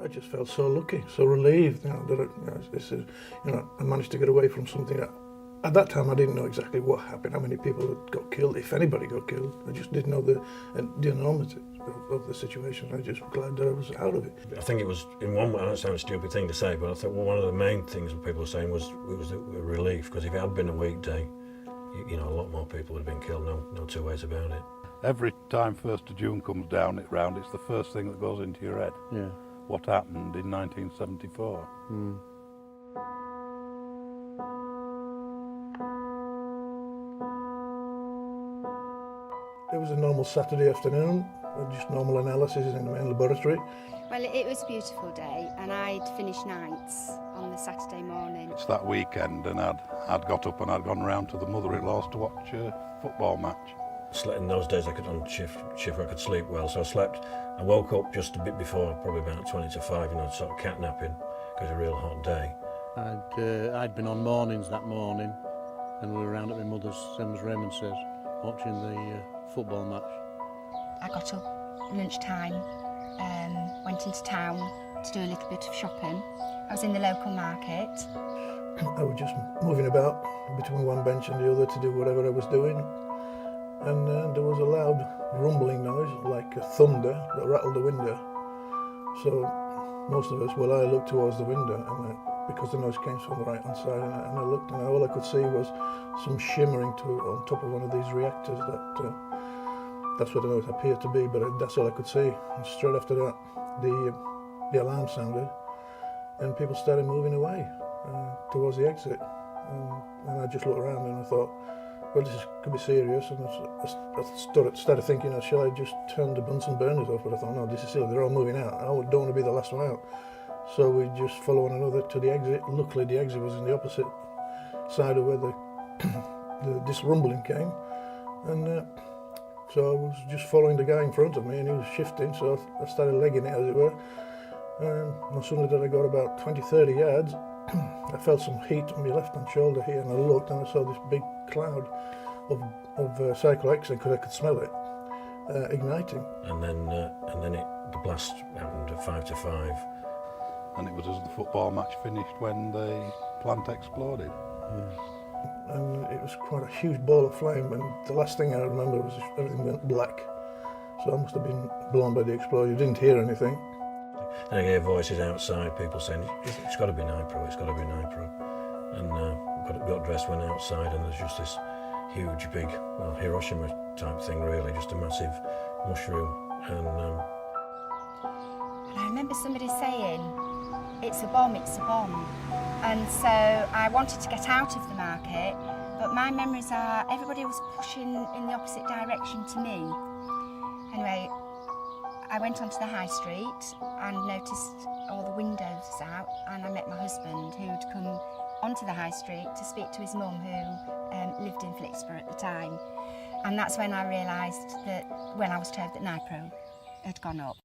I just felt so lucky, so relieved, that I managed to get away from something that, at that time, I didn't know exactly what happened, how many people had got killed, if anybody got killed. I just didn't know the enormity of the situation. I was just glad that I was out of it. I think it was, in one way, I know it sounds a stupid thing to say, but I thought one of the main things that people were saying was it was a relief, because if it had been a weekday, a lot more people would have been killed, no two ways about it. Every time 1st of June comes down, it's the first thing that goes into your head. Yeah. What happened in 1974. It was a normal Saturday afternoon, just normal analysis in the main laboratory. Well, it was a beautiful day, and I'd finished nights on the Saturday morning. It's that weekend, and I'd got up and I'd gone round to the mother-in-law's to watch a football match. In those days I could on shift I could sleep well, so I woke up just a bit before, probably about 20 to 5, sort of catnapping, because it was a real hot day. I'd been on mornings that morning, and we were round at my mother's, same as Raymond says, watching the football match. I got up lunchtime, went into town to do a little bit of shopping. I was in the local market. I was just moving about between one bench and the other to do whatever I was doing. And there was a loud rumbling noise, like a thunder, that rattled the window. So most of us, I looked towards the window, and because the noise came from the right-hand side, and I looked, and all I could see was some shimmering on top of one of these reactors. That's what the noise appeared to be, but that's all I could see. And straight after that, the alarm sounded, and people started moving away towards the exit. And I just looked around and I thought, well, this could be serious, and I started thinking, shall I just turn the Bunsen burners off? But I thought, no, this is silly, they're all moving out, I don't want to be the last one out. So we just follow one another to the exit. Luckily the exit was in the opposite side of where this rumbling came, and so I was just following the guy in front of me, and he was shifting, so I started legging it, as it were. And as soon as I got about 20-30 yards, I felt some heat on my left-hand shoulder here, and I looked and I saw this big cloud of cyclohexane, because I could smell it, igniting. And then the blast happened at 5 to 5. And it was as the football match finished when the plant exploded. Yeah. And it was quite a huge ball of flame, and the last thing I remember was everything went black. So I must have been blown by the explosion. I didn't hear anything. And I hear voices outside, people saying, it's got to be Nipro, it's got to be Nipro. And got dressed, went outside, and there's just this huge, big, Hiroshima type thing, really, just a massive mushroom. And I remember somebody saying, it's a bomb, it's a bomb. And so I wanted to get out of the market, but my memories are everybody was pushing in the opposite direction to me. Anyway, I went onto the high street and noticed all the windows out, and I met my husband, who'd come onto the high street to speak to his mum, who lived in Flixborough at the time. And that's when I realised that, when I was told that Nipro had gone up.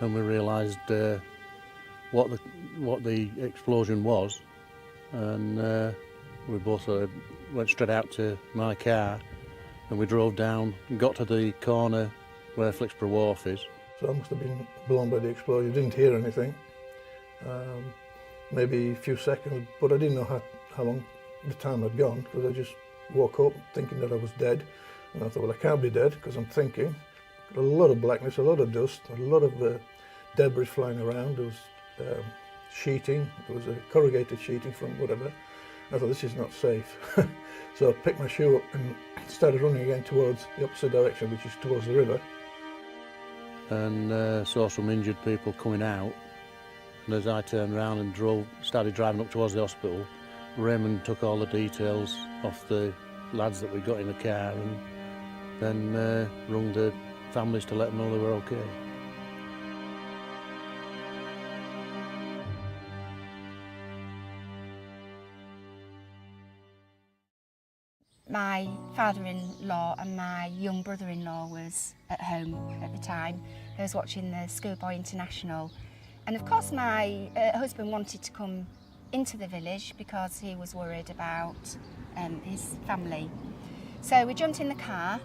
And we realised what the explosion was, and we both went straight out to my car, and we drove down and got to the corner where Flixborough Wharf is. So I must have been blown by the explosion. Didn't hear anything, maybe a few seconds, but I didn't know how long the time had gone, because I just woke up thinking that I was dead, and I thought, well, I can't be dead, because I'm thinking. A lot of blackness, a lot of dust, a lot of debris flying around. There was sheeting, there was a corrugated sheeting from whatever. I thought, this is not safe. So I picked my shoe up and started running again towards the opposite direction, which is towards the river. And saw some injured people coming out. And as I turned around and started driving up towards the hospital, Raymond took all the details off the lads that we got in the car, and then rung the families to let them know they were okay. my father-in-law and my young brother-in-law was at home at the time. They was watching the Schoolboy International. And of course my husband wanted to come into the village because he was worried about his family. So we jumped in the car,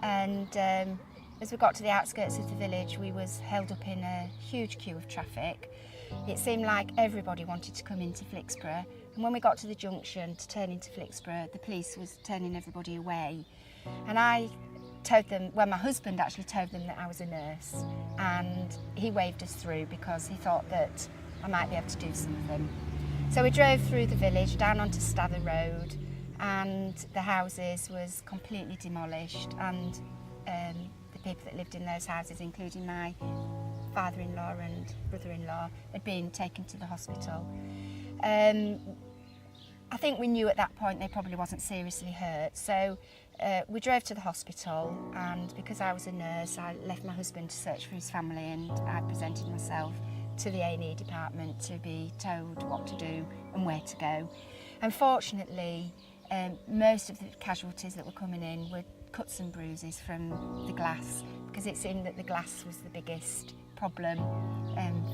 and as we got to the outskirts of the village, we was held up in a huge queue of traffic. It seemed like everybody wanted to come into Flixborough, and when we got to the junction to turn into Flixborough, the police was turning everybody away. And I told them, well, my husband actually told them that I was a nurse, and he waved us through because he thought that I might be able to do something. So we drove through the village down onto Stather Road, and the houses was completely demolished, and the people that lived in those houses, including my father-in-law and brother-in-law, had been taken to the hospital. I think we knew at that point they probably wasn't seriously hurt, so we drove to the hospital, and because I was a nurse, I left my husband to search for his family, and I presented myself to the A&E department to be told what to do and where to go. Unfortunately, most of the casualties that were coming in were cuts and bruises from the glass, because it seemed that the glass was the biggest problem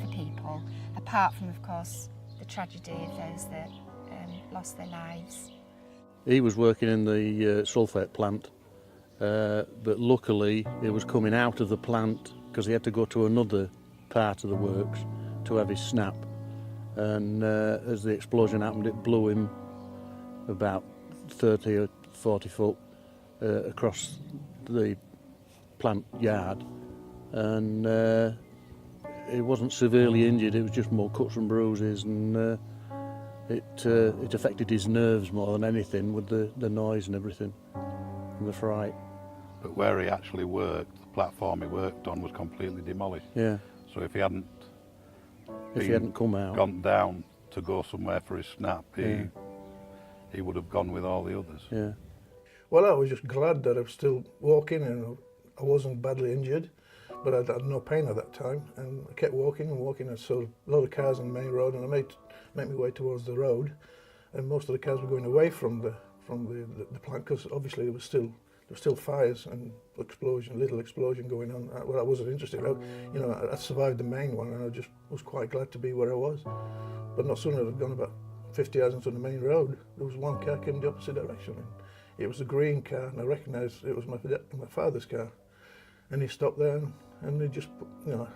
for people, apart from, of course, the tragedy of those that lost their lives. He was working in the sulphate plant, but luckily he was coming out of the plant because he had to go to another part of the works to have his snap, and as the explosion happened, it blew him about 30 or 40 foot across the plant yard, and he wasn't severely injured, it was just more cuts and bruises, and it affected his nerves more than anything with the noise and everything and the fright. But where he actually worked, the platform he worked on was completely demolished. Yeah. So if he hadn't come out, gone down to go somewhere for his snap, he would have gone with all the others. Yeah. Well, I was just glad that I was still walking and I wasn't badly injured, but I had no pain at that time, and I kept walking and walking. I saw a lot of cars on the main road, and I made my way towards the road, and most of the cars were going away from the plant, because obviously there was still fires and little explosion going on. Well, I wasn't interested. I survived the main one, and I just was quite glad to be where I was. But no sooner had I gone about 50 yards into the main road, there was one car came the opposite direction. And it was a green car, and I recognised it was my father's car. And he stopped there, and he just,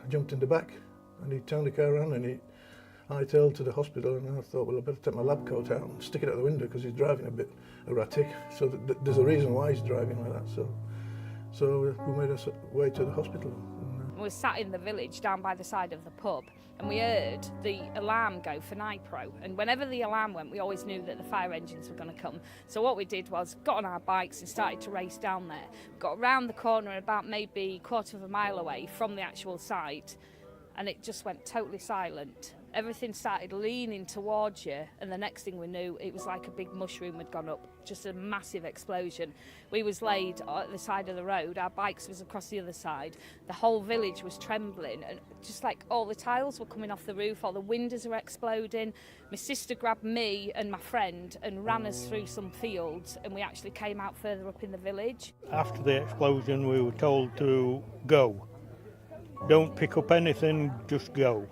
jumped in the back, and he turned the car around, and he hightailed to the hospital. And I thought, well, I better take my lab coat out and stick it out the window because he's driving a bit erratic. So there's a reason why he's driving like that. So we made our way to the hospital. We were sat in the village down by the side of the pub, and we heard the alarm go for Nipro, and whenever the alarm went, we always knew that the fire engines were going to come. So what we did was got on our bikes and started to race down there. Got around the corner about maybe a quarter of a mile away from the actual site, and it just went totally silent. Everything started leaning towards you, and the next thing we knew, it was like a big mushroom had gone up, just a massive explosion. We was laid at the side of the road, our bikes was across the other side, the whole village was trembling, and just like all the tiles were coming off the roof, all the windows were exploding. My sister grabbed me and my friend and ran us through some fields, and we actually came out further up in the village. After the explosion, we were told to go. Don't pick up anything, just go.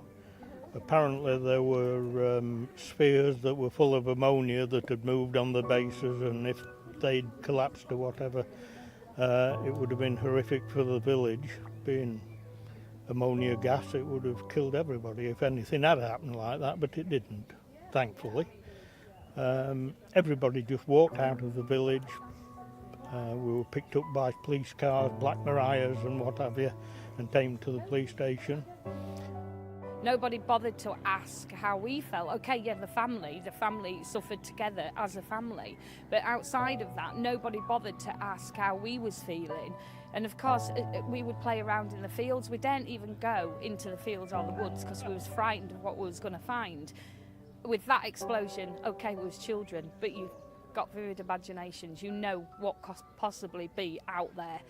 Apparently there were spheres that were full of ammonia that had moved on the bases, and if they'd collapsed or whatever, it would have been horrific for the village. Being ammonia gas, it would have killed everybody if anything had happened like that, but it didn't, thankfully. Everybody just walked out of the village. We were picked up by police cars, Black Mariahs and what have you, and taken to the police station. Nobody bothered to ask how we felt. Okay, yeah, the family suffered together as a family. But outside of that, nobody bothered to ask how we was feeling. And of course, we would play around in the fields. We didn't even go into the fields or the woods because we was frightened of what we was going to find. With that explosion, okay, we was children, but you've got vivid imaginations. You know what could possibly be out there.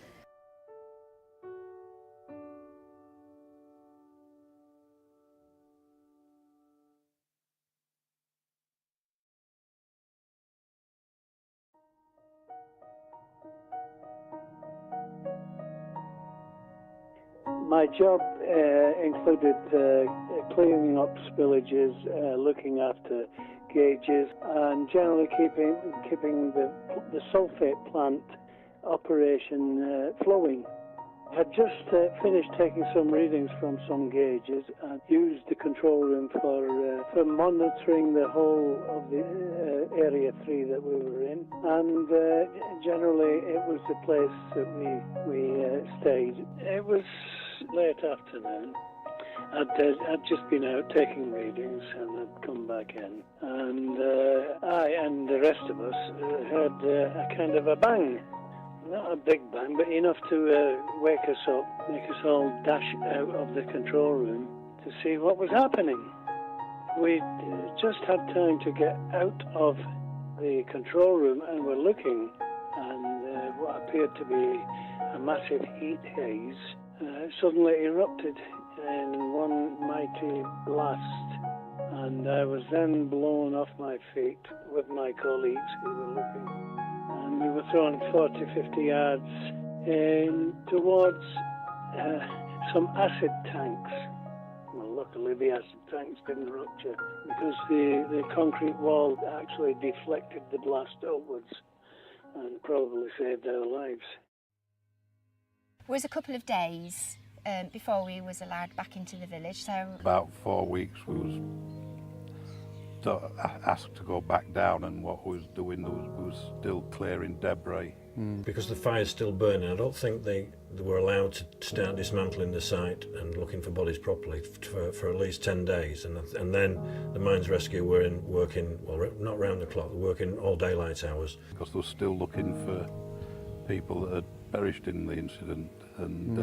My job included cleaning up spillages, looking after gauges, and generally keeping the sulphate plant operation flowing. I had just finished taking some readings from some gauges and used the control room for monitoring the whole of the Area 3 that we were in, and generally it was the place that we stayed. It was late afternoon. I'd just been out taking readings and I'd come back in, and I and the rest of us heard a kind of a bang. Not a big bang, but enough to wake us up, make us all dash out of the control room to see what was happening. We just had time to get out of the control room and were looking, and what appeared to be a massive heat haze suddenly erupted in one mighty blast, and I was then blown off my feet with my colleagues who were looking. And we were thrown 40, 50 yards towards some acid tanks. Well, luckily the acid tanks didn't rupture because the concrete wall actually deflected the blast upwards and probably saved our lives. It was a couple of days before we was allowed back into the village. So About 4 weeks we was asked to go back down, and what we was doing was still clearing debris. Because the fire's still burning, I don't think they were allowed to start dismantling the site and looking for bodies properly for at least 10 days. And then the Mines Rescue were working, well, not round the clock, working all daylight hours. Because they were still looking for people that had perished in the incident, and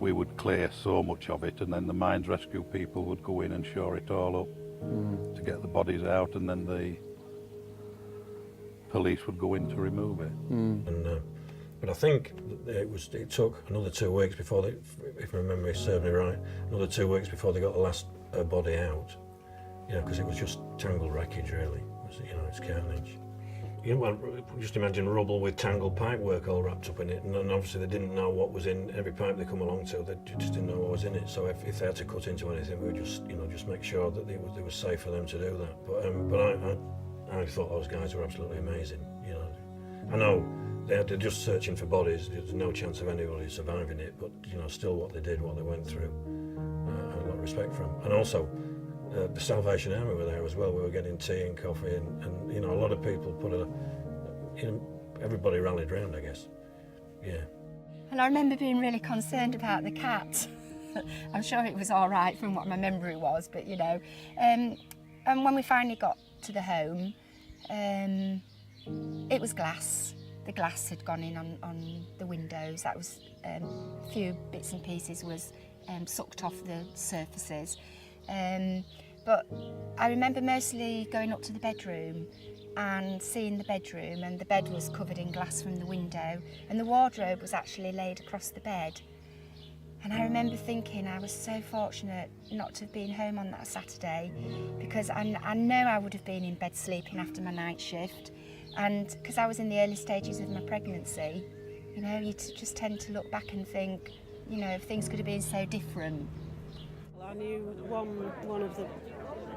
we would clear so much of it, and then the Mines Rescue people would go in and shore it all up to get the bodies out, and then the police would go in to remove it. But I think it took another 2 weeks before they, if my memory serves me right, another 2 weeks before they got the last body out. You know, because it was just tangled wreckage, really. It's carnage. Just imagine rubble with tangled pipework all wrapped up in it, and obviously they didn't know what was in every pipe they come along to. They just didn't know what was in it. So if they had to cut into anything, we would just make sure that it was safe for them to do that. But I thought those guys were absolutely amazing. I know they're just searching for bodies. There's no chance of anybody surviving it, but still what they did, what they went through, I have a lot of respect for them. And also, the Salvation Army were there as well. We were getting tea and coffee, and a lot of people everybody rallied round, I guess. Yeah. And I remember being really concerned about the cat. I'm sure it was all right from what my memory was, but and when we finally got to the home, it was glass. The glass had gone in on the windows. That was a few bits and pieces was sucked off the surfaces. But I remember mostly going up to the bedroom and seeing the bedroom, and the bed was covered in glass from the window, and the wardrobe was actually laid across the bed. And I remember thinking I was so fortunate not to have been home on that Saturday, because I know I would have been in bed sleeping after my night shift, and because I was in the early stages of my pregnancy, you just tend to look back and think, if things could have been so different. I knew one of the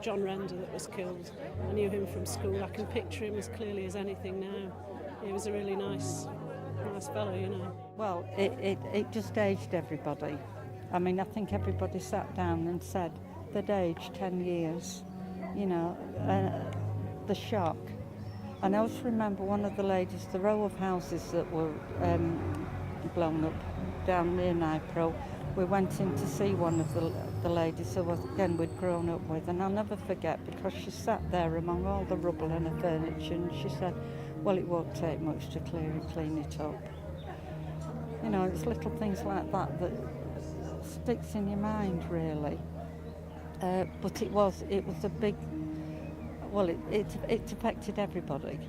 John Render that was killed. I knew him from school. I can picture him as clearly as anything now. He was a really nice fellow, Well, it just aged everybody. I mean, I think everybody sat down and said they'd aged 10 years, the shock. And I also remember one of the ladies, the row of houses that were blown up down near Nipro. We went in to see one of the ladies who, again, we'd grown up with, and I'll never forget, because she sat there among all the rubble and her furniture, and she said, well, it won't take much to clean it up. It's little things like that sticks in your mind, really. But it was a big, well, it affected everybody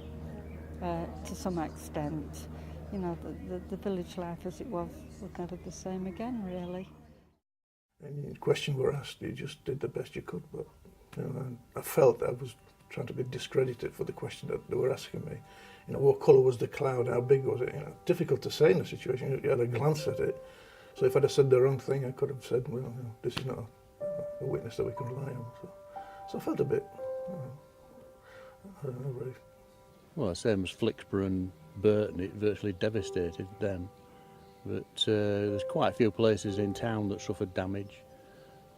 to some extent. The village life as it was never the same again, really. Any question were asked, you just did the best you could, but I felt I was trying to be discredited for the question that they were asking me. What colour was the cloud, how big was it? Difficult to say in a situation, you had a glance at it. So if I'd have said the wrong thing, I could have said, well, you know, this is not a witness that we can rely on. So I felt a bit, I don't know, really. Well, same as Flixborough and Burton, it virtually devastated them. But there's quite a few places in town that suffered damage.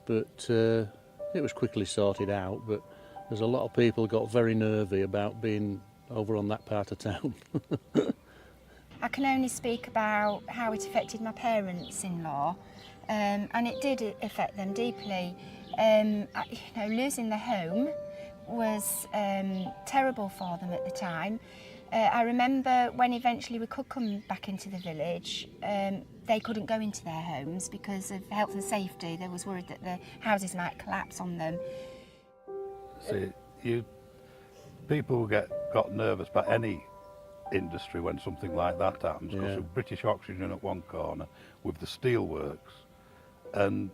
But it was quickly sorted out. But there's a lot of people got very nervy about being over on that part of town. I can only speak about how it affected my parents-in-law, and it did affect them deeply. Losing their home was terrible for them at the time. I remember when eventually we could come back into the village, they couldn't go into their homes because of health and safety. They was worried that the houses might collapse on them. See, people got nervous about any industry when something like that happens, because of British Oxygen at one corner with the steelworks, and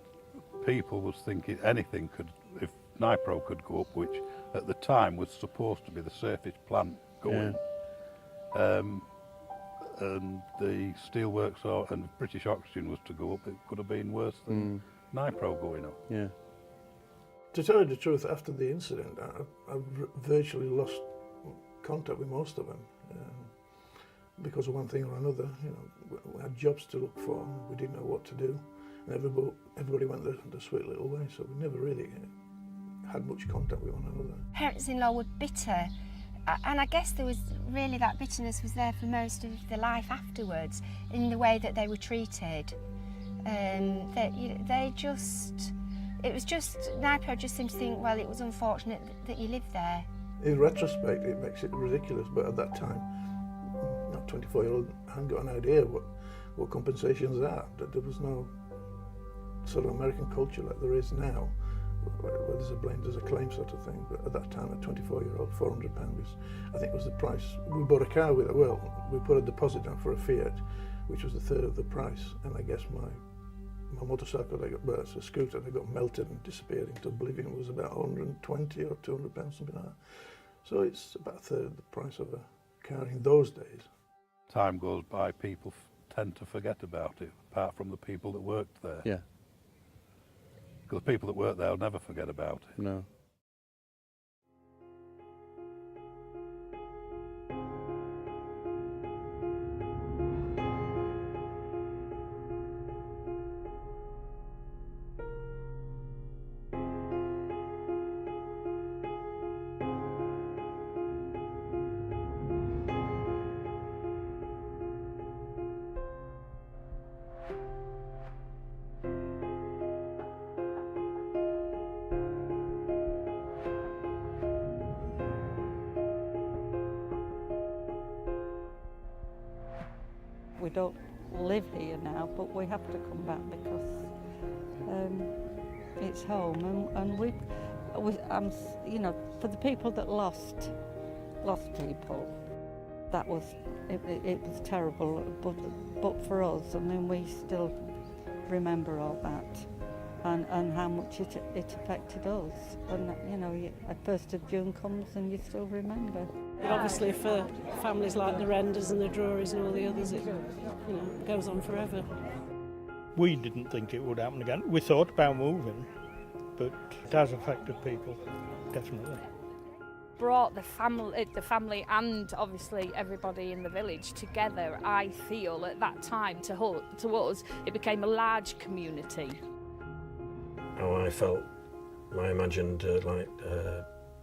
people was thinking anything could, if Nipro could go up, which at the time was supposed to be the safest plant going. And the steelworks and British Oxygen was to go up, it could have been worse than Nipro going up. Yeah. To tell you the truth, after the incident, I virtually lost contact with most of them because of one thing or another. You know, we had jobs to look for, we didn't know what to do, and everybody went the sweet little way, so we never really had much contact with one another. Parents-in-law were bitter, and I guess there was really that bitterness was there for most of their life afterwards in the way that they were treated. It was just, Nipro just seemed to think, well, it was unfortunate that you lived there. In retrospect, it makes it ridiculous, but at that time, not 24-year-old, I hadn't got an idea what compensations are. There was no sort of American culture like there is now, where there's a blame, there's a claim sort of thing. But at that time, a 24-year-old, £400 I think was the price. We bought a car with it. Well, we put a deposit down for a Fiat, which was a third of the price, and I guess my motorcycle, a scooter, they got melted and disappeared into oblivion. It was about 120 or £200, something like that. So it's about a third of the price of a car in those days. Time goes by, people tend to forget about it, apart from the people that worked there. Yeah. Because the people that worked there will never forget about it. No. We don't live here now, but we have to come back because it's home, and you know, for the people that lost people, that was it was terrible. But for us, I mean, we still remember all that, and how much it affected us. And you know, 1st of June comes and you still remember. But obviously for families like the Renders and the Drurys and all the others, it goes on forever. We didn't think it would happen again. We thought about moving, but it has affected people, definitely. Brought the family and obviously everybody in the village together. I feel at that time to us it became a large community. How I felt, I imagined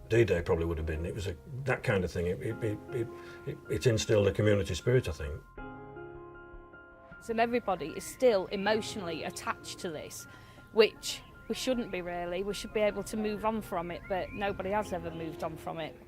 D-Day probably would have been. It was that kind of thing. It instilled a community spirit, I think. And everybody is still emotionally attached to this, which we shouldn't be really. We should be able to move on from it, but nobody has ever moved on from it.